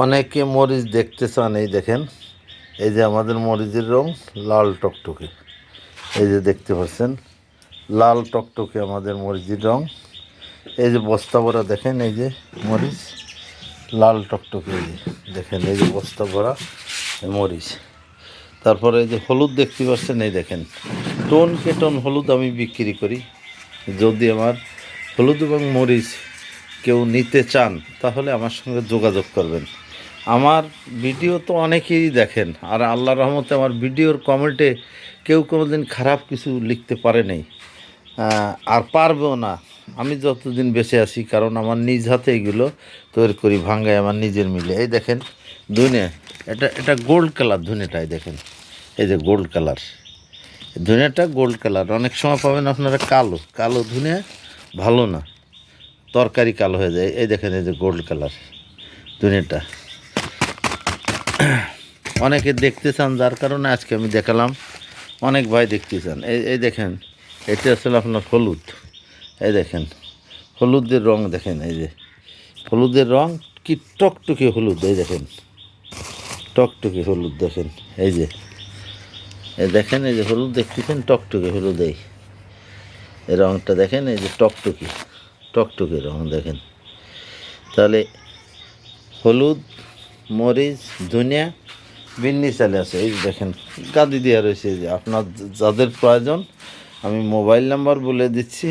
অনেকে মরিচ দেখতে চান, এই দেখেন, এই যে আমাদের মরিচের রং লাল টকটকে, এই যে দেখতে পাচ্ছেন লাল টকটকে আমাদের মরিচের রং। এই যে বস্তা ভরা দেখেন, এই যে মরিচ লাল টকটকে, এই যে দেখেন, এই যে বস্তা ভরা মরিচ। তারপরে এই যে হলুদ দেখতে পাচ্ছেন, এই দেখেন টন কে টন হলুদ আমি বিক্রি করি। যদি আমার হলুদ এবং মরিচ কেউ নিতে চান তাহলে আমার সঙ্গে যোগাযোগ করবেন। আমার ভিডিও তো অনেকেই দেখেন, আর আল্লাহর রহমতে আমার ভিডিওর কমেন্টে কেউ কোনো দিন খারাপ কিছু লিখতে পারে নাই, আর পারবেও না আমি যতদিন বেঁচে আছি, কারণ আমার নিজ হাতে এগুলো তৈরি করি, ভাঙ্গায় আমার নিজের মিলে। এই দেখেন ধনে, এটা গোল্ড কালার ধনেটাই দেখেন, এই যে গোল্ড কালার ধনেটা, গোল্ড কালার। অনেক সময় পাবেন আপনারা কালো কালো ধনে, ভালো না, তরকারি কালো হয়ে যায়। এই দেখেন, এই যে গোল্ড কালার ধনেটা অনেকে দেখতে চান, যার কারণে আজকে আমি দেখালাম। অনেক ভাই দেখতে চান। এই দেখেন, এটা আসলে আপনার হলুদ। এই দেখেন হলুদের রং দেখেন, এই যে হলুদের রং কি টকটকে হলুদ। এই দেখেন টকটকে হলুদ দেখেন, এই যে দেখেন, এই যে হলুদ দেখতেছেন, টকটকে হলুদ। এই রংটা দেখেন, এই যে টকটকে টকটকে রং দেখেন। তাহলে হলুদ, মরিচ, ধনিয়া, বিন্নি চালে আছে, এই দেখেন গাদি দেওয়া রয়েছে। যে আপনার যাদের প্রয়োজন, আমি মোবাইল নাম্বার বলে দিচ্ছি,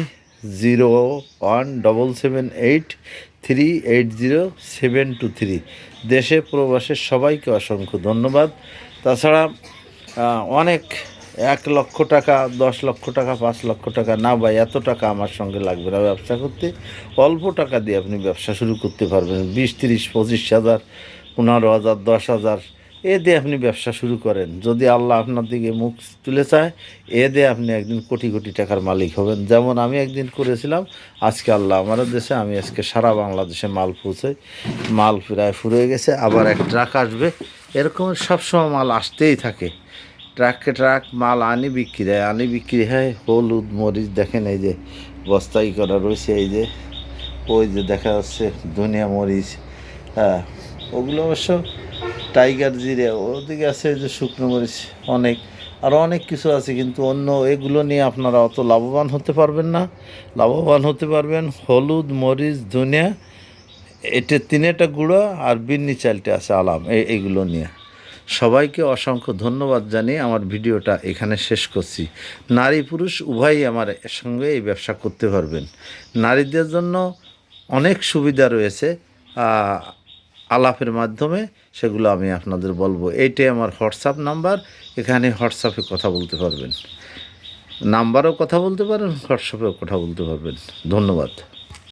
0177838072 দেশে প্রবাসে সবাইকে অসংখ্য ধন্যবাদ। তাছাড়া অনেক 1 লক্ষ টাকা, 10 লক্ষ টাকা, 5 লক্ষ টাকা না ভাই, এত টাকা আমার সঙ্গে লাগবে না ব্যবসা করতে। অল্প টাকা দিয়ে আপনি ব্যবসা শুরু করতে পারবেন। 20, 30, 25 হাজার, 15 হাজার, 10 হাজার এ দিয়ে আপনি ব্যবসা শুরু করেন। যদি আল্লাহ আপনার দিকে মুখ তুলে চায়, এ দিয়ে আপনি একদিন কোটি কোটি টাকার মালিক হবেন। যেমন আমি একদিন করেছিলাম, আজকে আল্লাহ আমার দেশে, আমি আজকে সারা বাংলাদেশে মাল পৌঁছাই। মাল প্রায় ফুরিয়ে গেছে, আবার এক ট্রাক আসবে। এরকম সবসময় মাল আসতেই থাকে, ট্রাকে ট্রাক মাল আনি বিক্রি হয়, আনি বিক্রি হয়। হলুদ, মরিচ দেখেন, এই যে বস্তাই করা রয়েছে। এই যে ওই যে দেখা যাচ্ছে ধনিয়া মরিচ, হ্যাঁ ওগুলো অবশ্য টাইগার জিরে, ওদিকে আছে যে শুকনো মরিচ, অনেক আরও অনেক কিছু আছে। কিন্তু অন্য এগুলো নিয়ে আপনারা অত লাভবান হতে পারবেন না। লাভবান হতে পারবেন হলুদ, মরিচ, ধনিয়া, এটা তিনটা গুঁড়ো, আর বিন্নি চালটা আছে আলাম, এইগুলো নিয়ে। সবাইকে অসংখ্য ধন্যবাদ জানিয়ে আমার ভিডিওটা এখানে শেষ করছি। নারী পুরুষ উভয়ই আমার সঙ্গে এই ব্যবসা করতে পারবেন। নারীদের জন্য অনেক সুবিধা রয়েছে আলাপের মাধ্যমে, সেগুলো আমি আপনাদের বলবো। এইটাই আমার হোয়াটসঅ্যাপ নাম্বার, এখানে হোয়াটসঅ্যাপে কথা বলতে পারবেন, নাম্বারেও কথা বলতে পারেন, হোয়াটসঅ্যাপেও কথা বলতে পারবেন। ধন্যবাদ।